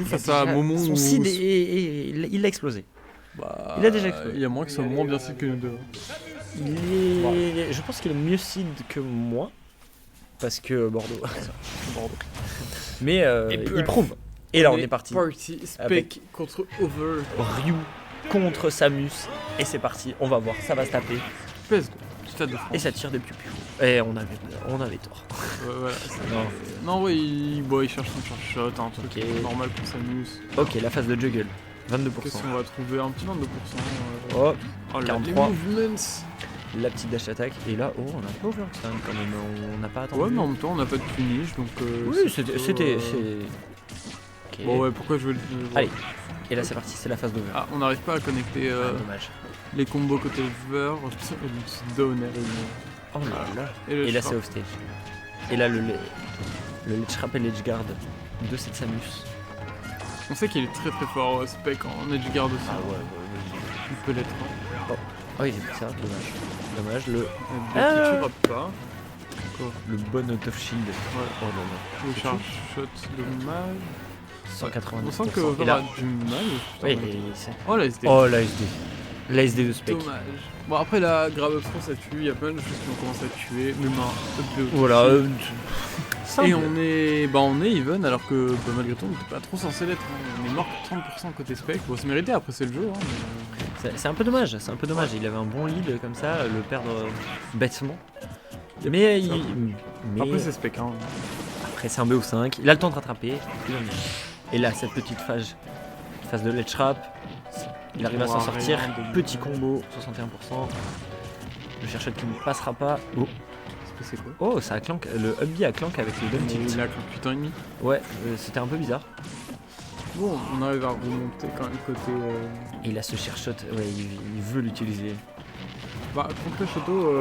face à Momon son ou... seed il a explosé. Bah, Il a déjà explosé. il y a moins que soit moins bien seed que nous deux. Je pense qu'il est mieux seed que moi. Parce que Bordeaux. Bordeaux. Mais il prouve. Et là on est parti. Party Spec contre Over. Ryu contre Samus. Et c'est parti, on va voir, ça va se taper. PS2, Stade de France. Et ça tire des piou-piou. Et on avait tort. Voilà, non, ouais, il cherche son charge shot, un truc normal pour Samus. Ok, la phase de juggle, 22%. Qu'est-ce qu'on va trouver un petit 22%. Oh, là, 43. Les movements. La petite dash attack. Et là, oh, on a pas overstand quand même, on n'a pas attendu. Ouais, mais en même temps, on n'a pas de finish, donc... oui, c'était... Okay. Bon, ouais, pourquoi je veux le... Allez, et là c'est parti, c'est la phase d'over. Ah, on n'arrive pas à connecter dommage. les combos côté over, downer. Oh là là. Et là c'est off stage. Et là le ledge trap et ledge guard de cette Samus. On sait qu'il est très très fort spec en edge guard aussi. Ah ouais. Il peut l'être. Oh, il est ça, dommage. Le pas. Le bon out of shield. Ouais. Oh là là. Le charge shot, dommage. 190%. On sent que Over a du mal. Oui, oh la SD. Oh la SD. La SD de spec. Dommage. Bon après la grab up throw ça tue, il y a plein de choses qui ont commencé à tuer. Même un up de voilà. Et on est even alors que malgré tout on n'était pas trop censé l'être. Hein. On est mort 30% côté spec. Bon c'est mérité, après c'est le jeu. Hein, mais... C'est un peu dommage, Il avait un bon lead comme ça, le perdre bêtement. Mais après c'est spec. Hein. Après c'est un BO5, il a le temps de rattraper. Et là cette petite phase de ledge trap, il arrive à s'en sortir. Petit combo, 61%. Le chercheur qui ne passera pas. Oh. C'est quoi? Oh, ça a clank, le up B a clank avec le down tilt. Il a clank 8 ans et demi. Ouais, c'était un peu bizarre. Bon, on arrive à remonter quand même côté... Et là ce chercheur, ouais, il veut l'utiliser. Bah contre le château,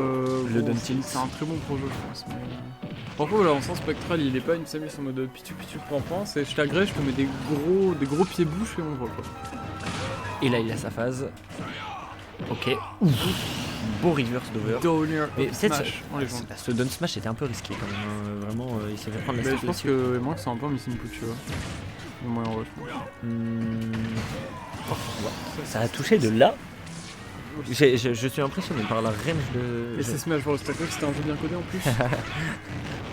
le down tilt, c'est un très bon projet je pense. Mais... Par contre là on sent spectral, il est pas une Samus en mode pitu pampan, c'est je t'agresse, je te mets des gros pieds bouches et on voit quoi. Et là il a sa phase. Ok. Ouf. Beau reverse d'over. Downer, mais smash, ce down smash était un peu risqué quand même. Vraiment, il s'est fait prendre la je pense que moi c'est un peu un missing put, tu vois. Le moyen rush. Ça a touché de là. Je suis impressionné par la range de... Et c'est Smash Bros. T'as cru que c'était un jeu bien codé en plus?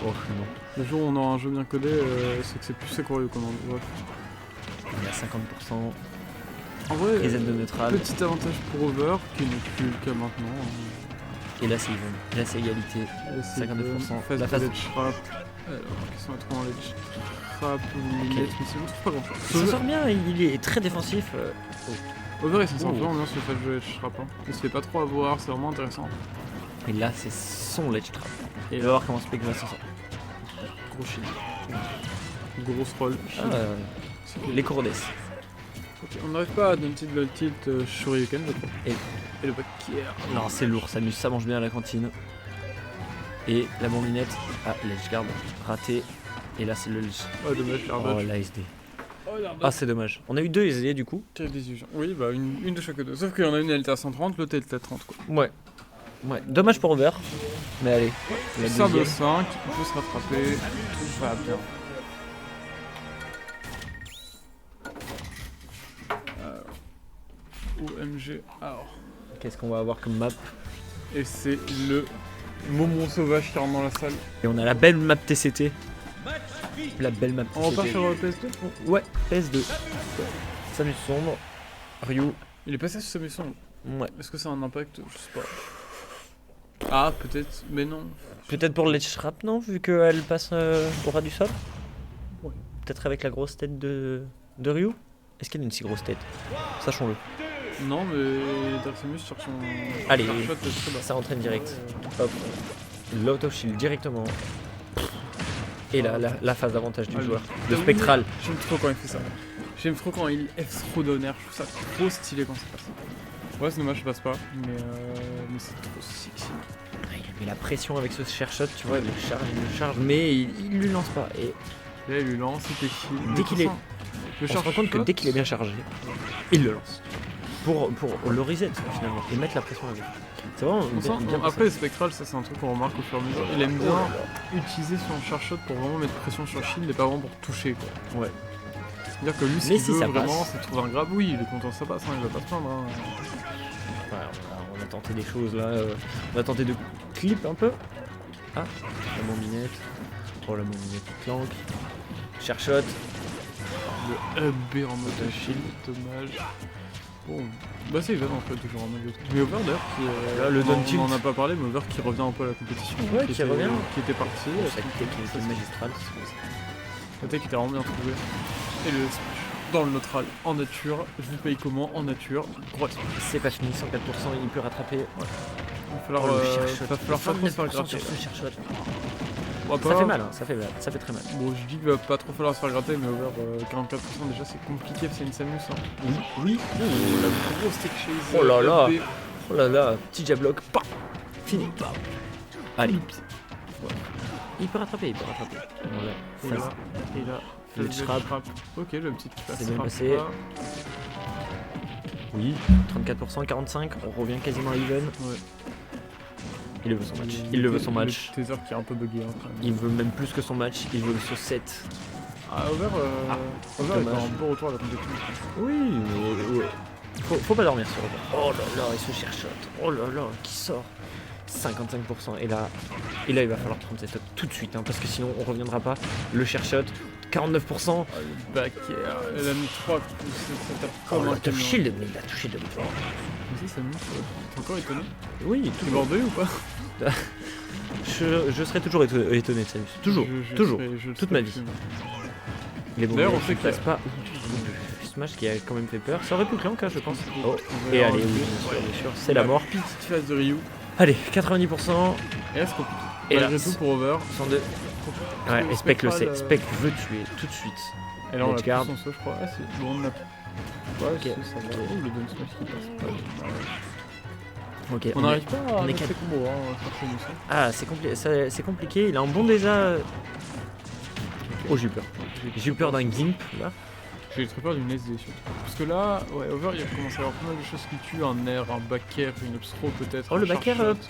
Oh non. Le jour où on aura un jeu bien codé, c'est que c'est plus sécurieux qu'on en voit. On est à 50%. En vrai, reset de neutral. Petit avantage pour Over, qui n'est plus le cas maintenant. Et là c'est even. Là c'est égalité. 52%. La phase de trap. Alors, qui sont à 3 en ledge trap, mais c'est pas grand chose. Ça sort bien, il est très défensif. Over il s'en sort vraiment bien sur le phase de ledge trap. Hein. Il se fait pas trop avoir, c'est vraiment intéressant. Et là c'est son ledge trap. Et on va voir comment Spec va s'en sortir. Gros shield. Grosse roll. Les Courodès. Okay, on n'arrive pas à down tilt le tilt Shoryuken, je crois. Et le back air. Non, c'est lourd, ça mange bien à la cantine. Et la bombinette. Ah, ledge guard raté. Et là c'est le ledge. Oh dommage, oh la SD. Ah c'est dommage. On a eu 2 SD du coup. Quelle décision. Oui bah une de chaque deux. Sauf qu'il y en a une elle était à 130, l'autre elle était à 30 quoi. Ouais. Dommage pour Over. Mais allez. La deuxième. De 5, il peut se rattraper. Tout va bien. OMG. Alors. Qu'est-ce qu'on va avoir comme map? Et c'est le Momon sauvage qui rentre dans la salle. Et on a la belle map TCT. La belle map TCT. On repart sur PS2? Ouais, PS2. Samus sombre. Ryu. Il est passé sur Samus sombre? Ouais. Est-ce que ça a un impact? Je sais pas. Ah, peut-être, mais non. Peut-être pour le ledge trap, non? Vu qu'elle passe au ras du sol? Ouais. Peut-être avec la grosse tête de Ryu? Est-ce qu'elle a une si grosse tête? Sachons-le. Non, mais Dark Samus sur son... Allez, ça entraîne direct. Hop. L'auto shield directement. Et là, la phase d'avantage du joueur. De spectral. J'aime trop quand il fait ça. J'aime trop quand il F-throw donner. Je trouve ça trop stylé quand ça passe. Ouais, c'est dommage, je passe pas. Mais c'est trop sexy. Il met la pression avec ce share shot, tu vois, il le charge, mais il lui lance pas. Et là, il lui lance, dès qu'il est... On se rend compte que dès qu'il est bien chargé, il le lance. Pour le reset finalement, et mettre la pression avec. C'est vraiment bien après les spectrales, ça c'est un truc qu'on remarque au fur et à mesure. Il aime bien utiliser son charge shot pour vraiment mettre pression sur le shield et pas vraiment pour toucher quoi. Ouais. C'est-à-dire que lui, ce Mais qu'il si veut ça vraiment, passe. c'est trouver un grab. Oui, il est content, ça passe, hein, il va pas se plaindre. Hein. Ouais, on a tenté des choses là. On a tenté de clip un peu. Ah, la mominette. Oh, la mominette qui clanque. Cher shot. Le B en mode shield, dommage. Bon, bah c'est Even en fait, toujours en mode. Mais Over d'ailleurs, Là, le down tilt. on en a pas parlé, mais Over qui revient un peu à la compétition. Ouais, qui qui était, revient. Qui était parti. Sa tech qui était magistrale. La tech était vraiment bien trouvée. Et le smash dans le neutral, en nature. Je vous paye comment? En nature. Gros smash. C'est pas fini, 104%, il peut rattraper. Il va falloir, Oh, le va cherchot. falloir pas trop se faire 29% gratter. sur ce cherchot. On va Ça pas- fait mal, hein, ça fait très mal. Bon, je dis qu'il va pas trop falloir se faire gratter, mais Over 44% déjà c'est compliqué, c'est une Samus. Hein. Oui. Oh, la grosse tech chase. Oh là le là. B. Oh là là, petit jab block. Pam. Fini. Allez. Il peut rattraper. Voilà. Et là, Le phase de trap. Ok, le petit phase C'est bien trap passé. là. Oui, 34%, 45%, on revient quasiment à even. Ouais. Il le veut son match. Il le veut son match. Le Tether qui est un peu bugué hein, quand même. Il veut même plus que son match, il veut ce 7. Ah, Over, Over est dommage. un bon retour à la compétition. Oui, mais ouais. Faut pas dormir sur Over. Oh là là, il se cherche. Oh là là, qui sort 55%. Et là, il va falloir prendre cette up tout de suite, hein, parce que sinon on reviendra pas. Le cherchot, 49%. Ah, le back air, elle a mis 3 coups, ça tape Oh, comme un le tough camion. shield, mais il a touché de fois. Mais ça, Samus, t'es encore étonné? Oui, T'es toujours. bordé ou pas? Je serais toujours étonné de Samus. Toujours, toujours. je Toute serais ma vie. plus. Les bons D'ailleurs, on qui sait qu'il y a- passent pas. Smash qui a quand même fait peur. Ça aurait pu clank, hein, je pense. Oh, On va et avoir allez, le oui, B. bien sûr, c'est la mort. Petite phase de Ryu. Allez, 90%. Et là, c'est compliqué. Et là, Malgré tout pour Over. 102. Ouais, et Spec le sait. Spectral, Spec veut tuer tout de suite. Et là, on a Edge plus guard. son saut, je crois. Ah, si. Bon, on a. Ouais, Ok. si, ça va. Oh, le down smash qui passe pas. Ok, On n'arrive pas à on est mettre quatre. ses combos, hein, sur Samus, hein. Ah, c'est compliqué. Il a un bon déjà. Oh, j'ai eu peur. J'ai eu peur d'un gimp là. J'ai très peur d'une SD surtout. Parce que là, ouais, Over, il commence à y avoir pas mal de choses qui tuent. Un air, un back air, une upstro peut-être. Oh, le un back air, charge shot.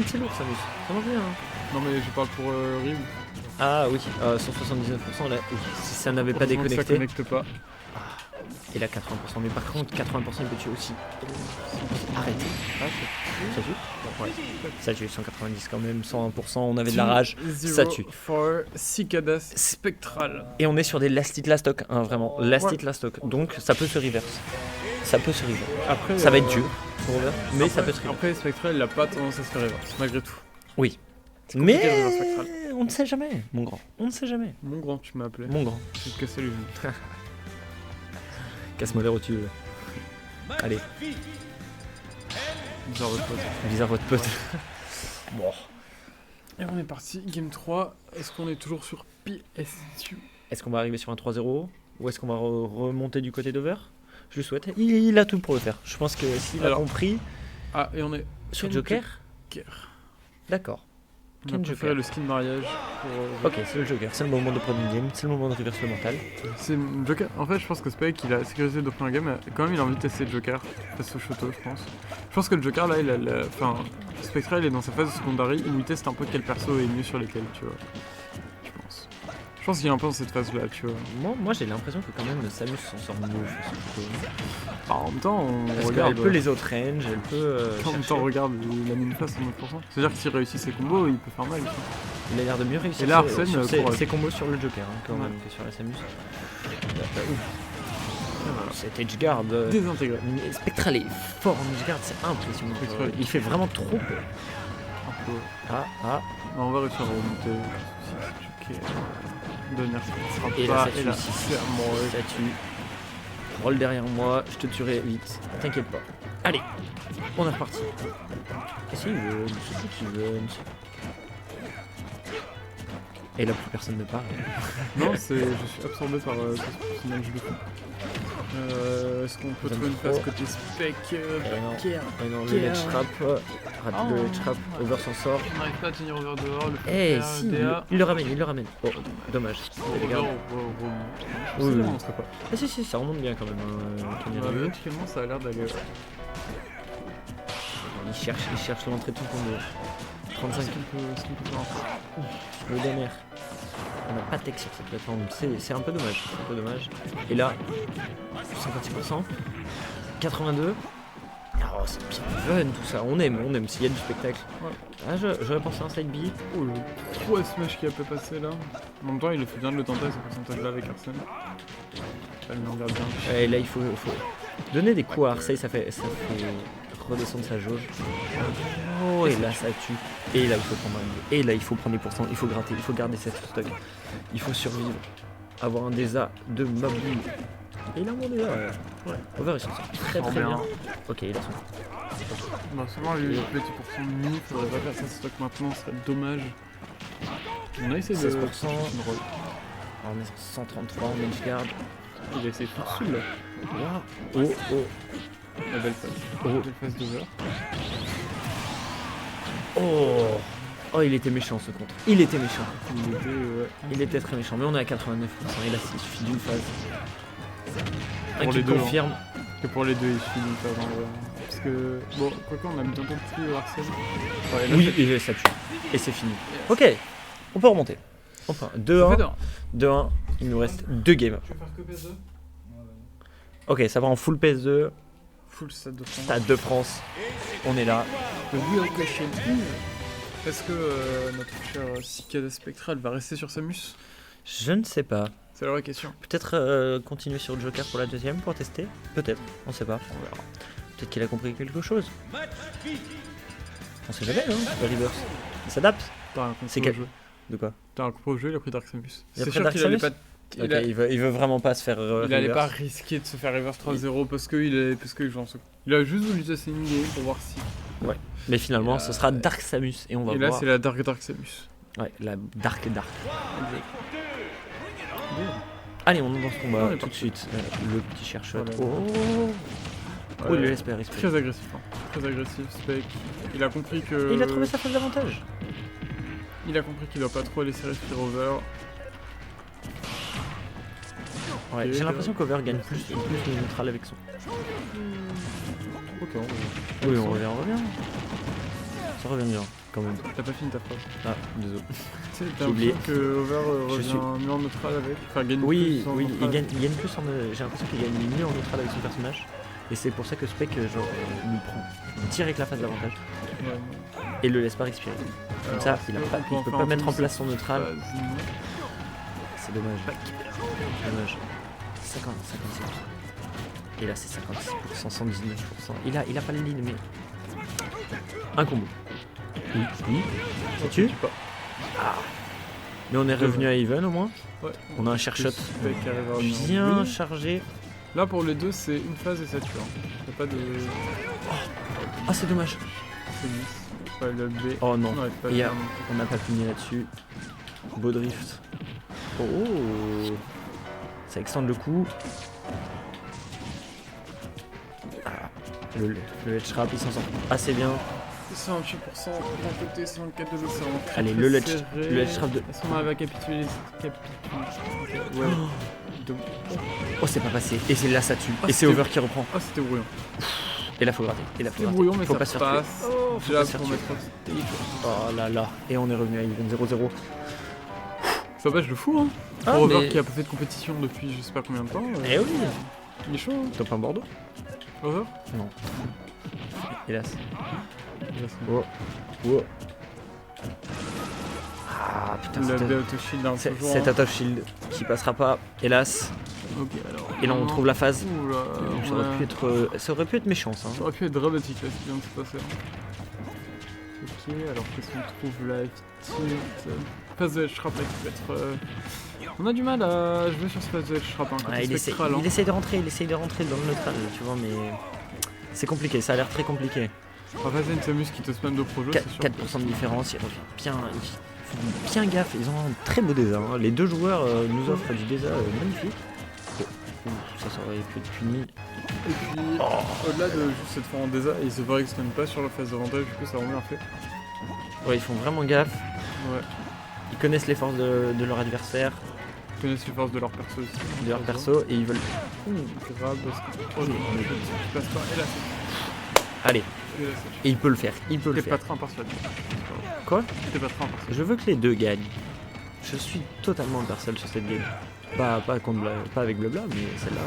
c'est lourd, Samus. Ça marche bien. Hein. Non, mais je parle pour Ryu. Ah oui, 179% là. Oui, si ça n'avait pas Heureusement que ça déconnecté. connecte pas. Et là 80%, mais par contre 80% il peut tuer aussi. Arrêtez. Ah, Ça tue. Ouais. Ça tue, 190 quand même, 101%, on avait de c'est- la rage. Ça tue. For Cicadas Spectral. Et on est sur des last hit last stock, hein, vraiment. Last Ouais. hit last stock. Donc ça peut se reverse. Ça peut se reverse. Après, Ça va être dur pour Over, mais ça peut se reverse. Après, Spectral, il a pas tendance à se faire reverse, malgré tout. Oui. compliqué de Mais reverse spectral. on ne sait jamais, mon grand. On ne sait jamais. Mon grand, tu m'as appelé. Mon grand. Je vais te casser les genoux. Casse-moi les rotules. Allez, Bizarre votre pote. bizarre votre pote. Bon. Et on est parti, game 3. Est-ce qu'on est toujours sur PS2? Est-ce qu'on va arriver sur un 3-0 ou est-ce qu'on va remonter du côté d'Over? Je le souhaite. Il a tout pour le faire. Je pense que s'il a Alors, compris Ah, et on est sur Ken Joker, Joker. d'accord. On a Ken préféré Joker. le skin mariage pour... Ok, c'est le Joker. C'est le moment de prendre une game. C'est le moment de reverse le mental. C'est Joker. En fait, je pense que Spike, il a sécurisé d'offrir un game, mais quand même, il a envie de tester le Joker face au Shoto, je pense. Je pense que le Joker, là, il a enfin, Spectral, il est dans sa phase de secondary où il teste un peu quel perso est mieux sur lesquels, tu vois. Je pense. Je pense qu'il est un peu dans cette phase-là, tu vois. Moi j'ai l'impression que quand même Samus s'en sort mieux face au Shoto. Enfin, en même temps, on Parce regarde... qu'elle peut les autres range, elle peut. En même Chercher. temps, on regarde la mine face en 9%. C'est-à-dire que s'il réussit ses combos, il peut faire mal. Quoi. Il a l'air de mieux réussir Et là, sur- Arsène, sur ses, courage. ses combos sur le Joker hein, quand Ouais. même que sur la Samus. Ouf. Cet edgeguard. Désintégré. Mais Spectral est fort en edgeguard, c'est impressionnant. Spectral. Il fait vraiment trop peur. Un peu. Ah. Non, on va réussir à remonter. Ok. Donner, ça sera Et là, pas. ça tue Et là, aussi. c'est à moi. Ça tue. Roll derrière moi, je te tuerai vite. T'inquiète pas. Allez, on est reparti. Et c'est Even, c'est Even. Et là, plus personne ne parle. Non, c'est. Je suis absorbé par ce personnage de fou. Est-ce qu'on peut J'aime trouver une trop. phase côté spec non. Kier. Oh non, le Kier. ledge trap. Rate Oh. le ledge trap. Over s'en sort. On n'arrive pas à tenir over dehors. Le Eh faire, si, DA. il le ramène. Oh, dommage. Les gars. Oui, Oui, oui. on serait pas. Ah si, ça remonte bien quand même. Kenny Ouais, Ryu. verticalement, ça a l'air d'aller. Il cherche l'entrée de tout combo. 35, Ce qu'on peut faire encore. le dernier. On n'a pas de tech sur cette plateforme, c'est un peu dommage. C'est un peu dommage. Et là, 56%, 82. Oh, c'est bien fun tout ça, on aime s'il y a du spectacle. Ouais. Ah, j'aurais pensé à un side B. Oh le 3 smash qui a pu passer là. En même temps, il a fait bien de le tenter ce pourcentage là avec Arsène. Ça le met en garde bien. Et là, il faut donner des coups à Arsène, ça fait redescendre sa jauge. Oh, et là, ça tue. Et là, il faut prendre un B. Et là, il faut prendre des pourcents, il faut gratter, il faut garder cette stock. Il faut survivre. Avoir un DESA de Mabou. Et là, on est là. Ouais. Over, ils s'en sortent très bien. Ok, il a son. Bah, seulement lui, petit pourcent de mi, faudrait pas faire ça stock maintenant, ce serait dommage. On a essayé de. 16%. Alors, on est sur 133 en edge guard. Il a essayé tout seul là. Wow. Oh. La belle phase. Oh. Belle phase d'over. Oh, il était méchant ce contre. Il était méchant. Il était Il était très méchant. Mais on est à 89%. Et là, il suffit d'une phase. Un Pour qui les deux, confirme. que pour les deux, il suffit d'une phase en vrai. Parce que, bon, quoique on a bientôt pris Arsène. Ouais, là, Oui, et ça tue. Et c'est fini. Ok, on peut remonter. Enfin, 2-1. 2-1. Il nous reste 2 games. Tu veux faire que PS2 Ok, ça va en full PS2. Full stade de France. Stade de France. On est là. The real question is, est-ce que notre cher Cicada Spectral va rester sur Samus? Je ne sais pas. C'est la vraie question. Peut-être continuer sur le Joker pour la deuxième pour tester. Peut-être. On sait pas. On verra. Peut-être qu'il a compris quelque chose. On sait jamais, hein, le reverse. Il s'adapte. T'as un C'est compro au quel- jeu. De quoi? T'as un compro au jeu, il a pris Dark Samus. Il a C'est pris sûr Dark qu'il allait Samus pas. Ok, il veut vraiment pas se faire Il allait pas reverse. risquer de se faire reverse 3-0 parce qu'il joue en second. Il a juste voulu tester une game pour voir si. Mais finalement, ce sera Dark Samus et on va Et là, voir. c'est la Dark Samus. Ouais, la Dark. Allez, on est dans ce combat On est tout de parti. suite. Le petit chercheur. Voilà. Oh, il espère. Très agressif, hein. Très agressif, Spec. Il a compris que. Et il a trouvé sa phase d'avantage. Il a compris qu'il doit pas trop laisser respirer over. Ouais, Et j'ai l'impression qu'Over gagne plus de neutral avec son. Ok, Oui, on revient. Ça revient bien, quand même. T'as pas fini ta phrase. Ah, désolé. Tu sais, t'as J'ai oublié. l'impression que Over Je revient suis- mieux en neutral avec. Enfin, gagne Oui, plus en oui, neutral. il gagne plus en. J'ai l'impression qu'il gagne mieux en neutral avec son personnage. Et c'est pour ça que Spec nous prend direct la phase d'avantage Ouais. et le laisse pas respirer. Comme Alors, ça, est-ce il qu'on peut en pas faire mettre en tous place son cette neutral. phase? C'est dommage. Dommage. 56%. Et là, c'est 56%, 119%. Il a pas le lead, mais. Un combo. Oui. Ça tue. Pas. Mais on est revenu à even au moins. Ouais. On a un cherchot Spec qui arrive à revenir en bien win. chargé. Là, pour les deux, c'est une phase et ça tue. Y'a pas de. Ah, c'est dommage. C'est miss. Ouais, le B. Oh non. Ouais, pas Il y a- bien non plus. On n'a pas fini là-dessus. Beau drift. Oh. Ça extende le coup. Ah, le ledge trap, il s'en sort assez bien. 128% d'un côté, 54 de l'autre, c'est vraiment très, Allez, très le ledge serré. trap de. Est-ce qu'on arrive à capituler? Ouais. De- Oh, c'est pas passé. Et c'est là, ça tue. Ah, Et c'est c'était- Over qui reprend. Ah, c'était brouillon. Et là, faut gratter. Et là, faut C'était gratter. brouillon, mais faut ça pas se faire tuer. passe. Faut Déjà pas se faire pour tuer. mettre. Oh là là. Et on est revenu à even 0-0. Ça empêche le fou, hein. Ah, Pour Over mais- qui a pas fait de compétition depuis je sais pas combien de temps. Eh oui. Il est chaud, hein. Top 1 Bordeaux. Over. Non. Hélas. Yes. Oh. Ah putain, Le c'était- B auto shield un peu cet out of shield qui passera pas, hélas. Ok, alors. Et là on trouve la phase. Oula, Ça aurait pu être méchant ça. Ça aurait pu être dramatique là, ce qui vient de se passer. Hein. Ok, alors qu'est-ce qu'on trouve là? Phase de Shrap là qui peut être. On a du mal à jouer sur ce phase de Shrap, hein, côté Ouais, il spectral, hein. essaye de rentrer dans le neutral, tu vois, mais c'est compliqué, ça a l'air très compliqué. En face, il y a une Samus qui te spam de projo, c'est sûr. 4% de différence, ils reviennent bien, ils font bien gaffe, ils ont un très beau désert. Hein. Les deux joueurs nous offrent du désert magnifique. Oh, ça aurait pu être puni. Et puis, au-delà de juste cette fois en désert, ils se overextendent pas sur la phase d'avantage, du coup ça rend bien fait. Ouais, ils font vraiment gaffe, Ouais. ils connaissent les forces de leur adversaire, Ils connaissent les forces de leur perso aussi. de leur perso, et ils veulent. Grave, parce que. Oh, tu passes pas, et là c'est. Allez, Et là c'est. et il peut le faire, il peut le T'es faire. pas très impartial. Quoi? T'es pas très impartial. Je veux que les deux gagnent. Je suis totalement impartial sur cette game. Pas avec Blabla, mais celle-là.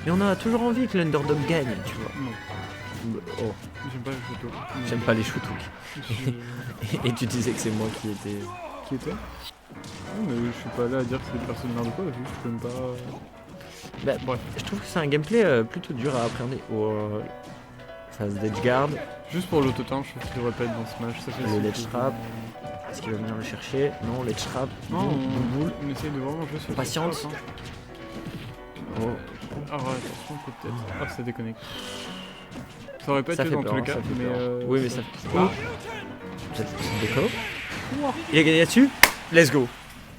Mais on a toujours envie que l'underdog gagne, tu vois. Non, Oh, j'aime pas les photos. j'aime pas les shootouks. Je- Et tu disais que c'est moi qui était. Qui était? Non, mais je suis pas là à dire que c'est des personnes de merde ou quoi, juste je peux pas. Bah, Bref. je trouve que c'est un gameplay plutôt dur à appréhender. Phase d'edgeguard. Juste pour l'auto-time, je trouve qu'il devrait pas être dans Smash. Ça fait Le si ledge peu. trap. Est-ce qu'il va venir le chercher? Non, ledge trap. Non, boule. on essaye de vraiment jouer sur Patience. le trap, hein. Oh. Ah ouais, attention, peut-être. Ah, ça déconnecte. Ça aurait pas Ça été fait dans peur, tous les ça cas, fait mais. peur. Oui, mais ça fait. Ah. Déco. Il a gagné là-dessus. Let's go.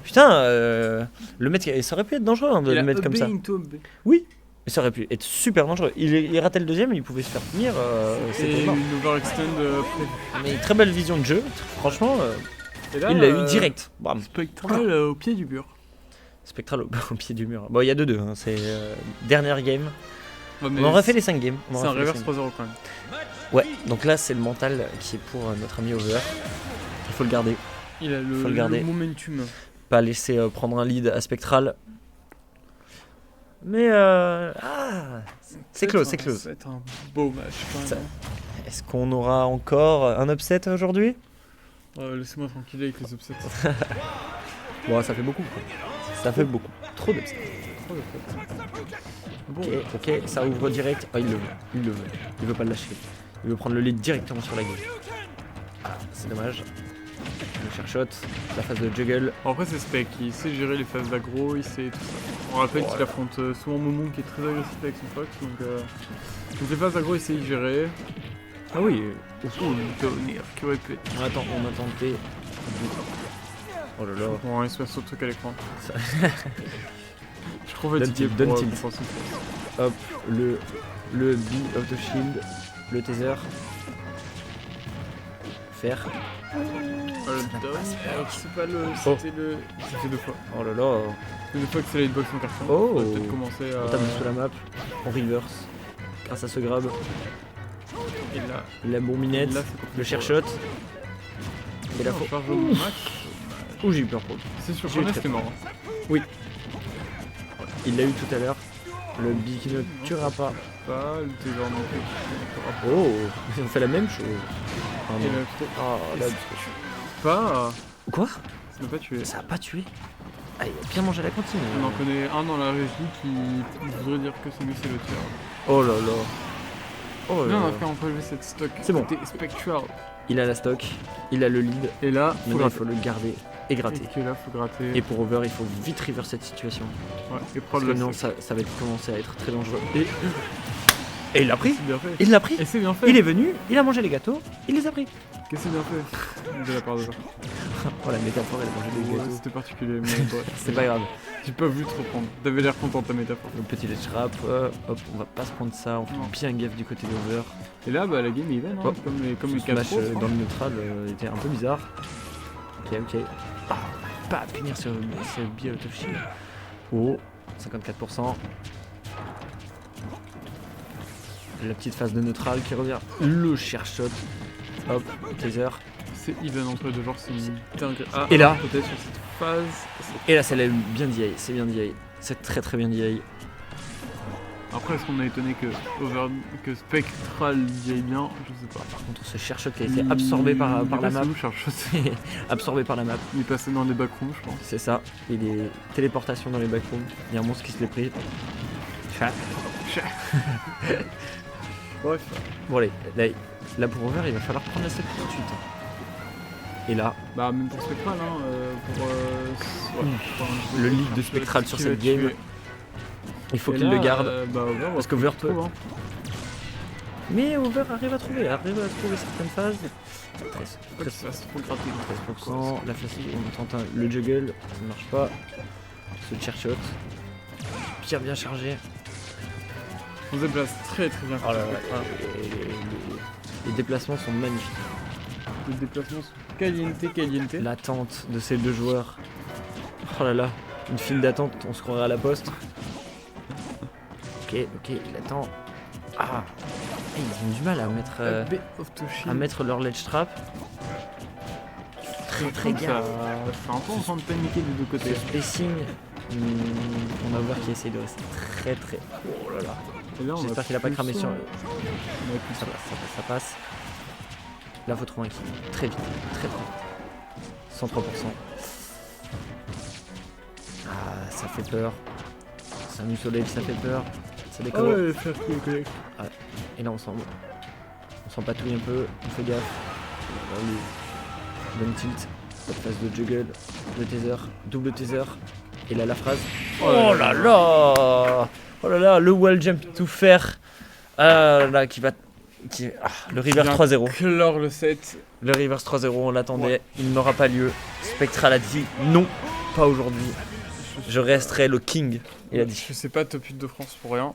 Putain, le mettre, ça aurait pu être dangereux hein, de Il le a mettre comme ça. into up B. Oui, mais ça aurait pu être super dangereux. Il ratait le deuxième, il pouvait se faire finir. C'était Et mort. une overextend prévue. Mais très belle vision de jeu. Franchement, Et là, il l'a eu direct. Bam. Spectral au pied du mur. Spectral au pied du mur. Bon, il y a 2-2. Hein, c'est dernière game. Ouais, mais On aurait fait les 5 games. C'est un reverse 3-0 quand même. Ouais, donc là, c'est le mental qui est pour notre ami Over. Il faut le garder. Il a Faut le garder. momentum. Pas laisser prendre un lead à Spectral. Mais c'est close, c'est close. Ça va être un beau match quand même. Ça- Est-ce qu'on aura encore un upset aujourd'hui? Laissez-moi tranquille avec les upsets. Bon, ça fait beaucoup. Quoi. Ça fait beaucoup. Trop d'upsets. Trop d'upsets. Bon, Ok, ça ouvre direct. Oh, il le veut. Il le veut. Il veut pas le lâcher. Il veut prendre le lead directement sur la game. Ah, c'est dommage. Le cher shot, la phase de juggle. bon, après c'est Spec, il sait gérer les phases d'aggro, il sait tout ça. On rappelle qu'il affronte souvent Momo qui est très agressif avec son Fox, donc les phases d'aggro il sait y gérer. Ah oui. Oh, le tonnerre qui aurait pu être. On a tenté. Oh là là. Bon, il se passe autre truc à l'écran. Ça- Je suis trop fatigué Donne pour tilt. penser. Hop, le B of the shield, le taser. Faire. Le down, c'est pas le. Oh. C'était le. Ça fait deux fois. Oh là là. C'est deux fois que c'est la hitbox en carton. Oh. On va peut-être commencer à. On tape sous la map, on reverse. Grâce à ce grab, Et là, la bombinette, là c'est pour le cher shot. Et la faut fois. faire jouer au max. Ouh, j'ai eu peur pour lui. C'est sûr, J'ai eu Jonas très c'était mort. hein. Il l'a eu tout à l'heure. Le B qui ne tuera pas. Pas le taser non plus. Oh, on fait la même chose. Pardon. Et là, peut-être. Oh, là, Pas. quoi? Ça m'a pas tué. Ça a pas tué? Ah, il a bien mangé à la cantine. On en connaît un dans la régie qui voudrait dire que c'est mieux c'est le tir. Oh là là. Oh là Non, là. après on peut lever cette stock. C'est bon. C'était Spectral. Il a la stock, il a le lead. Et là, Maintenant, il gratter. faut le garder et gratter. Et que là, faut gratter. Et pour Over, il faut vite reverse cette situation. Ouais, et Parce prendre que le non, stock. ça va commencer à être très dangereux. Et il l'a pris. C'est bien fait. Il l'a pris. Et c'est bien fait. Il est venu, il a mangé les gâteaux, il les a pris. Que c'est bien fait. De la part de Jean. Oh la métaphore, elle a mangé des Ouais, gâteaux. c'était particulier, mais bref. C'est pas grave. J'ai pas voulu te reprendre. T'avais l'air content de ta métaphore. Le petit ledge trap, hop, on va pas se prendre ça, on fait Non. bien gaffe du côté d'Over. Et là, bah, la game est even, hein, Oh. comme les Ce 4 smash dans le neutral était un peu bizarre. Ok. Ah, pas à punir ce B out of shield. Oh, 54%. La petite phase de neutral qui revient. Le cher shot. Hop, taser. C'est even entre les deux genres, c'est une dinguerie. Ah, Et là peut-être sur cette phase. Et là, celle-là est bien DI, c'est bien DI. C'est très très bien DI. Après, est-ce qu'on a étonné que Spectral y aille bien? Je sais pas. Par contre, ce cher shot qui a été absorbé par la map. Absorbé par la map. Il est passé dans des backrooms, je pense. C'est ça. Et des téléportations dans les backrooms. Il y a un monstre qui se l'est pris. Bref. Bon allez, là pour Over, il va falloir prendre la step tout de suite. Et là, Bah, même pour Spectral, hein. le lead de Spectral sur cette game, il faut qu'il le garde. Bah, Over, Parce qu'Over peut. trouve, hein. Mais Over arrive à trouver certaines phases. Faut pas qu'il se fasse trop gratter. 13%, la facile, on tente le juggle, ça ne marche pas. Ce chair shot, bien chargé. On se déplace très bien. Oh là là, les déplacements sont magnifiques. Les déplacements sont caliente. L'attente de ces deux joueurs. Oh là là, une file d'attente, on se croirait à la poste. Ok, il attend. Ah, ils ont du mal à mettre, B of the shield. leur ledge trap. très gaffe. Je suis un peu en train de paniquer des deux côtés. Ce spacing, on a Over qui essaye de rester très. Oh là là. Et là, on J'espère qu'il a pas plus cramé le sur. son. Ça passe. Là, faut trouver un kill. Très vite. Très vite. 103%. Ah, ça fait peur. C'est un nu soleil, ça fait peur. Ça Ah déconne. ouais, faire qui est correct. Et là, on s'en patouille un peu. On fait gaffe. Là, le bonne tilt. Cette phase de juggle. Le taser. Double taser. Et là, la phrase. Oh là là. Oh là là, le wall jump tout faire. Ah là, le reverse 3-0. Clore le set. Le reverse 3-0, on l'attendait. Il n'aura pas lieu. Spectral a dit non, pas aujourd'hui. Je resterai le king. Il a dit. Je sais pas top 8 de France pour rien.